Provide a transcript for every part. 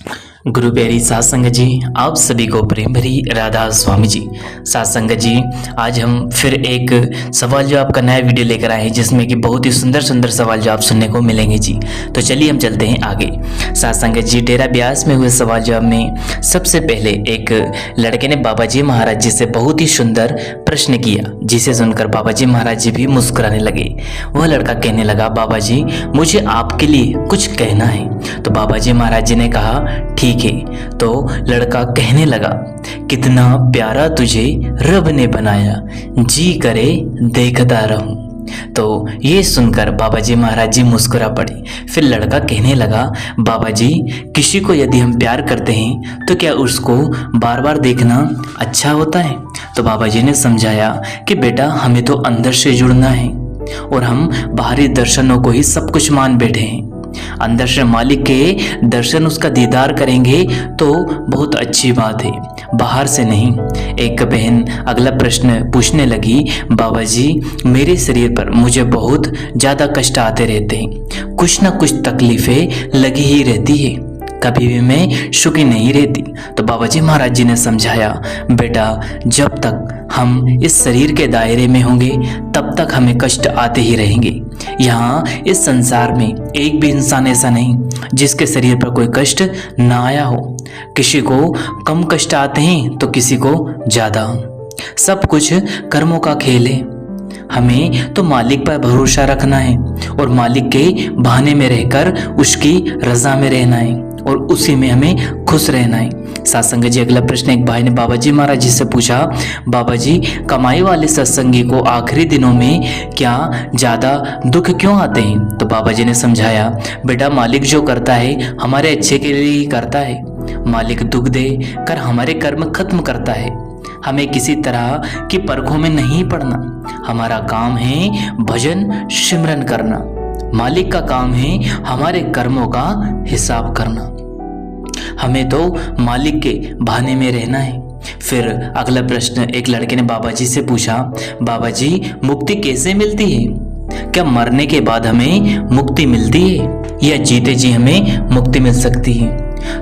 गुरु प्यारी सात संगत जी, आप सभी को प्रेम भरी राधा स्वामी जी। सात संगत जी, आज हम फिर एक सवाल जवाब का नया वीडियो लेकर आए हैं जिसमें कि बहुत ही सुंदर सुंदर सवाल जवाब सुनने को मिलेंगे जी। तो चलिए हम चलते हैं आगे। सात संगत जी, डेरा ब्यास में हुए सवाल जवाब में सबसे पहले एक लड़के ने बाबा जी महाराज जी से बहुत ही सुंदर प्रश्न किया, जिसे सुनकर बाबा जी महाराज जी भी मुस्कुराने लगे। वह लड़का कहने लगा, बाबा जी मुझे आपके लिए कुछ कहना है। तो बाबा जी महाराज जी ने कहा, ठीक है। तो लड़का कहने लगा, कितना प्यारा तुझे रब ने बनाया, जी करे देखता रहूं। तो ये सुनकर बाबा जी महाराज जी मुस्कुरा पड़े। फिर लड़का कहने लगा, बाबा जी किसी को यदि हम प्यार करते हैं तो क्या उसको बार बार देखना अच्छा होता है? तो बाबा जी ने समझाया कि बेटा हमें तो अंदर से जुड़ना है और हम बाहरी दर्शनों को ही सब कुछ मान बैठे हैं। अंदर से मालिक के दर्शन, उसका दीदार करेंगे तो बहुत अच्छी बात है, बाहर से नहीं। एक बहन अगला प्रश्न पूछने लगी, बाबा जी मेरे शरीर पर मुझे बहुत ज़्यादा कष्ट आते रहते हैं, कुछ ना कुछ तकलीफें लगी ही रहती है, कभी भी मैं सुखी नहीं रहती। तो बाबा जी महाराज जी ने समझाया, बेटा जब तक हम इस शरीर के दायरे में होंगे तब तक हमें कष्ट आते ही रहेंगे। यहाँ इस संसार में एक भी इंसान ऐसा नहीं जिसके शरीर पर कोई कष्ट ना आया हो। किसी को कम कष्ट आते हैं तो किसी को ज़्यादा। सब कुछ कर्मों का खेल है। हमें तो मालिक पर भरोसा रखना है और मालिक के बहाने में रहकर उसकी रजा में रहना है और उसी में हमें खुश रहना है। सत्संग जी, अगला प्रश्न एक भाई ने बाबा जी महाराज जी से पूछा, बाबा जी कमाई वाले सत्संगी को आखिरी दिनों में क्या ज़्यादा दुख क्यों आते हैं? तो बाबा जी ने समझाया, बेटा मालिक जो करता है हमारे अच्छे के लिए ही करता है। मालिक दुख दे कर हमारे कर्म खत्म करता है। हमें किसी तरह की परखों में नहीं पड़ना। हमारा काम है भजन सिमरन करना। मालिक का काम है हमारे कर्मों का हिसाब करना। हमें तो मालिक के बहाने में रहना है। फिर अगला प्रश्न एक लड़के ने बाबा जी से पूछा, बाबा जी मुक्ति कैसे मिलती है? क्या मरने के बाद हमें मुक्ति मिलती है या जीते जी हमें मुक्ति मिल सकती है?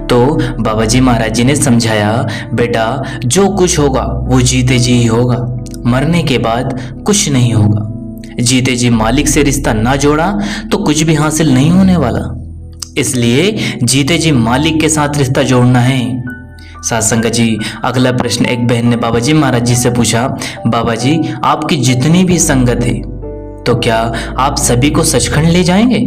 तो बाबा जी महाराज जी ने समझाया, बेटा जो कुछ होगा वो जीते जी ही होगा, मरने के बाद कुछ नहीं होगा। जीते जी मालिक से रिश्ता ना जोड़ा तो कुछ भी हासिल नहीं होने वाला। इसलिए जीते जी मालिक के साथ रिश्ता जोड़ना है। सत्संग जी, अगला प्रश्न एक बहन ने बाबा जी महाराज जी से पूछा, बाबा जी आपकी जितनी भी संगत है तो क्या आप सभी को सचखंड ले जाएंगे?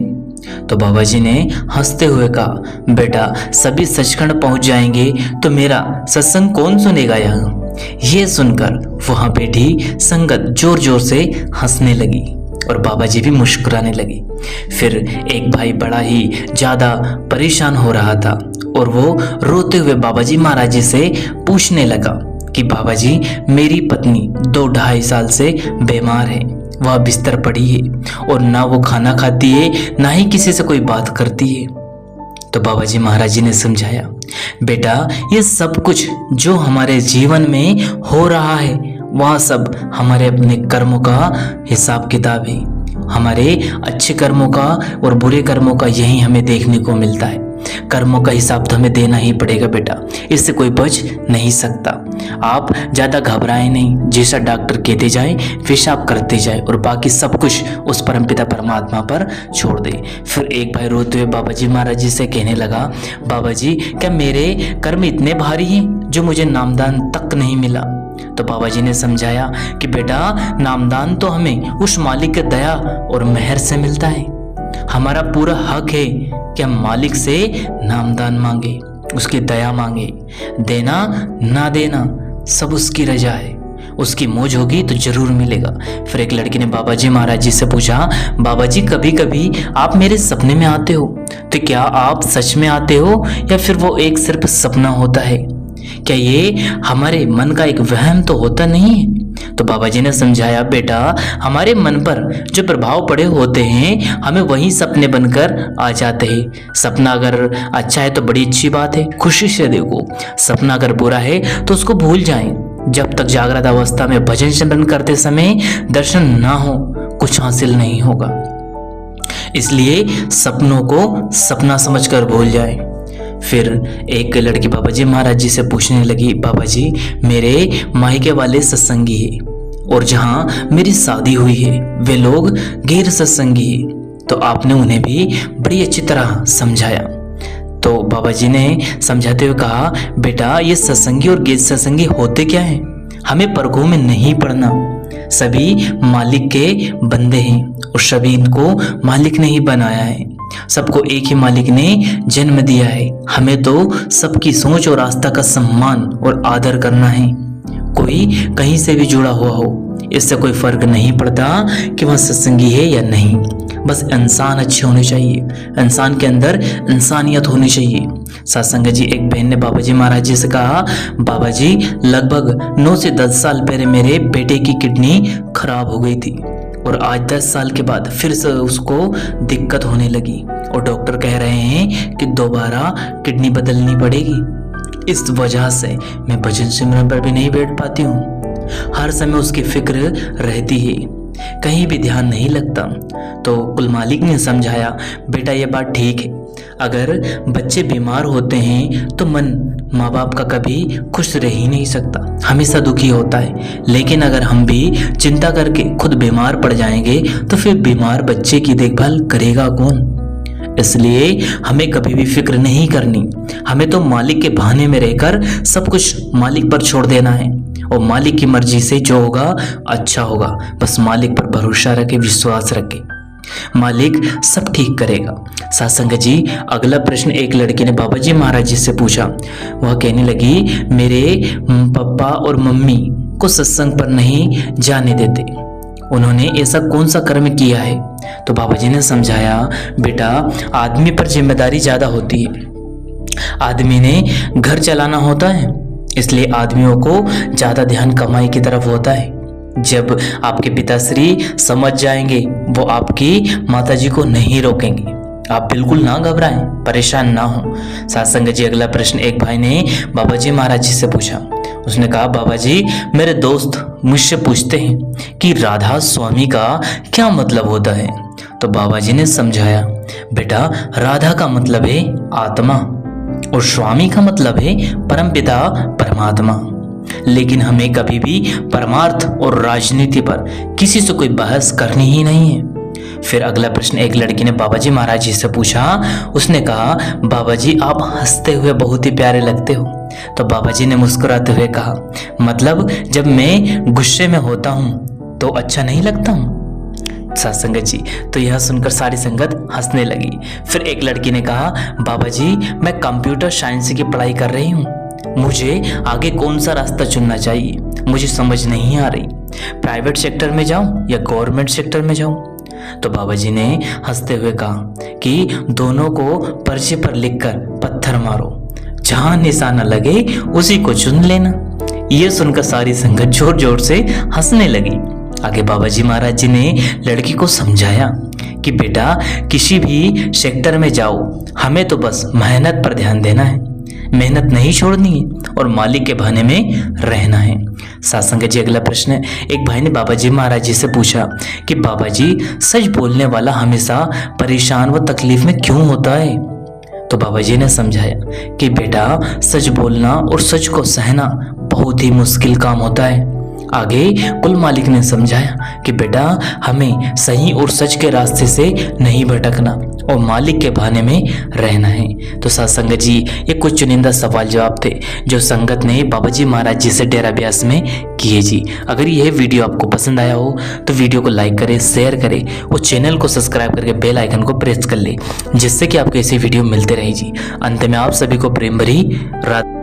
तो बाबा जी ने हंसते हुए कहा, बेटा सभी सचखंड पहुंच जाएंगे तो मेरा सत्संग कौन सुनेगा यहाँ? ये सुनकर वहां बैठी संगत जोर जोर से हंसने लगी और बाबा जी भी मुस्कुराने लगे। फिर एक भाई बड़ा ही ज्यादा परेशान हो रहा था और वो रोते हुए बाबा जी महाराज जी से पूछने लगा कि बाबा जी मेरी पत्नी 2-2.5 साल से बीमार है, वह बिस्तर पड़ी है और ना वो खाना खाती है ना ही किसी से कोई बात करती है। तो बाबा जी महाराज जी ने समझाया, बेटा ये सब कुछ जो हमारे जीवन में हो रहा है वह सब हमारे अपने कर्मों का हिसाब किताब है। हमारे अच्छे कर्मों का और बुरे कर्मों का यही हमें देखने को मिलता है। कर्मों का हिसाब तो हमें देना ही पड़ेगा बेटा, इससे कोई बच नहीं सकता। आप ज़्यादा घबराएं नहीं, जैसा डॉक्टर कहते जाए वैसा आप करते जाए और बाकी सब कुछ उस परमपिता परमात्मा पर छोड़ दे। फिर एक भाई रोते हुए बाबा जी महाराज जी से कहने लगा, बाबा जी क्या मेरे कर्म इतने भारी हैं जो मुझे नामदान तक नहीं मिला? तो बाबा जी ने समझाया कि बेटा नामदान तो हमें उस मालिक की दया और मेहर से मिलता है। हमारा पूरा हक है कि हम मालिक से नामदान मांगे, उसकी दया मांगे। देना ना देना सब उसकी रजा है, उसकी मौज होगी तो जरूर मिलेगा। फिर एक लड़की ने बाबा जी महाराज जी से पूछा, बाबा जी कभी कभी आप मेरे सपने में आते हो, तो क्या आप सच में आते हो या फिर वो एक सिर्फ सपना होता है? क्या ये हमारे मन का एक वहम तो होता नहीं है? तो बाबा जी ने समझाया, बेटा हमारे मन पर जो प्रभाव पड़े होते हैं हमें वही सपने बनकर आ जाते हैं। सपना अगर अच्छा है तो बड़ी अच्छी बात है, खुशी से देखो। सपना अगर बुरा है तो उसको भूल जाएं। जब तक जागृत अवस्था में भजन सिमरन करते समय दर्शन ना हो कुछ हासिल नहीं होगा। इसलिए सपनों को सपना समझकर भूल जाएं। फिर एक लड़की बाबा जी महाराज जी से पूछने लगी, बाबा जी मेरे मायके वाले सत्संगी है और जहाँ मेरी शादी हुई है वे लोग गैर सत्संगी है, तो आपने उन्हें भी बड़ी अच्छी तरह समझाया। तो बाबा जी ने समझाते हुए कहा, बेटा ये सत्संगी और गैर सत्संगी होते क्या हैं, हमें परखों में नहीं पड़ना। सभी मालिक के बंदे हैं और सभी इनको मालिक ने ही बनाया है। सबको एक ही मालिक ने जन्म दिया है। हमें तो सबकी सोच और आस्था का सम्मान और आदर करना है। कोई कहीं से भी जुड़ा हुआ हो, इससे कोई फर्क नहीं पड़ता कि वह सत्संगी है या नहीं। बस इंसान अच्छे होने चाहिए, इंसान के अंदर इंसानियत होनी चाहिए। सत्संग जी, एक बहन ने बाबा जी महाराज जी से कहा, बाबा जी लगभग 9 से 10 साल पहले मेरे बेटे की किडनी खराब हो गई थी और आज 10 साल के बाद फिर से उसको दिक्कत होने लगी और डॉक्टर कह रहे हैं कि दोबारा किडनी बदलनी पड़ेगी। इस वजह से मैं भजन सिमरन पर भी नहीं बैठ पाती हूँ। हर समय उसकी फिक्र रहती है, कहीं भी ध्यान नहीं लगता। तो कुल मालिक ने समझाया, बेटा ये बात ठीक है, अगर बच्चे बीमार होते हैं तो मन माँ बाप का कभी खुश रह ही नहीं सकता, हमेशा दुखी होता है। लेकिन अगर हम भी चिंता करके खुद बीमार पड़ जाएंगे तो फिर बीमार बच्चे की देखभाल करेगा कौन। इसलिए हमें कभी भी फिक्र नहीं करनी, हमें तो मालिक के बहाने में रहकर सब कुछ मालिक पर छोड़ देना है और मालिक की मर्जी से जो होगा अच्छा होगा। बस मालिक पर भरोसा रखे, विश्वास रखे, मालिक सब ठीक करेगा। सत्संग जी, अगला प्रश्न एक लड़की ने बाबा जी महाराज जी से पूछा। वह कहने लगी, मेरे पापा और मम्मी को सत्संग पर नहीं जाने देते, उन्होंने ऐसा कौन सा कर्म किया है? तो बाबा जी ने समझाया, बेटा आदमी पर जिम्मेदारी ज्यादा होती है, आदमी ने घर चलाना होता है, इसलिए आदमियों को ज्यादा ध्यान कमाई की तरफ होता है। जब आपके पिताश्री समझ जाएंगे वो आपकी माताजी को नहीं रोकेंगे। आप बिल्कुल ना घबराएं, परेशान ना हो। सत्संग जी, अगला प्रश्न एक भाई ने बाबा जी महाराज जी से पूछा। उसने कहा, बाबा जी मेरे दोस्त मुझसे पूछते हैं कि राधा स्वामी का क्या मतलब होता है? तो बाबा जी ने समझाया, बेटा राधा का मतलब है आत्मा और स्वामी का मतलब है परमपिता परमात्मा। लेकिन हमें कभी भी परमार्थ और राजनीति पर किसी से कोई बहस करनी ही नहीं है। फिर अगला प्रश्न एक लड़की ने बाबा जी महाराज जी से पूछा। उसने कहा, बाबा जी आप हंसते हुए बहुत ही प्यारे लगते हो। तो बाबा जी ने मुस्कुराते हुए कहा, मतलब जब मैं गुस्से में होता हूँ तो अच्छा नहीं लगता हूँ? सत्संग जी, तो यह सुनकर सारी संगत हंसने लगी। फिर एक लड़की ने कहा, बाबा जी मैं कंप्यूटर साइंस की पढ़ाई कर रही हूँ, मुझे आगे कौन सा रास्ता चुनना चाहिए, मुझे समझ नहीं आ रही, प्राइवेट सेक्टर में जाऊं या गवर्नमेंट सेक्टर में जाऊं? तो बाबा जी ने हंसते हुए कहा कि दोनों को पर्चे पर लिखकर पत्थर मारो, जहां निशाना लगे उसी को चुन लेना। यह सुनकर सारी संगत जोर जोर से हंसने लगी। आगे बाबा जी महाराज जी ने लड़की को समझाया कि बेटा किसी भी सेक्टर में जाओ, हमें तो बस मेहनत पर ध्यान देना है, मेहनत नहीं छोड़नी है और मालिक के बहाने में रहना है। सत्संग जी, अगला प्रश्न एक भाई ने बाबा जी महाराज जी से पूछा कि बाबा जी सच बोलने वाला हमेशा परेशान व तकलीफ में क्यों होता है? तो बाबा जी ने समझाया कि बेटा सच बोलना और सच को सहना बहुत ही मुश्किल काम होता है। आगे कुल मालिक ने समझाया कि बेटा हमें सही और सच के रास्ते से नहीं भटकना और मालिक के बहाने में रहना है। तो सत्संग जी, ये कुछ चुनिंदा सवाल जवाब थे जो संगत ने बाबा जी महाराज जी से डेरा ब्यास में किए जी। अगर यह वीडियो आपको पसंद आया हो तो वीडियो को लाइक करें, शेयर करें और चैनल को सब्सक्राइब करके बेल आइकन को प्रेस कर ले, जिससे कि आपको ऐसी वीडियो मिलते रहे जी। अंत में आप सभी को प्रेम भरी राधे।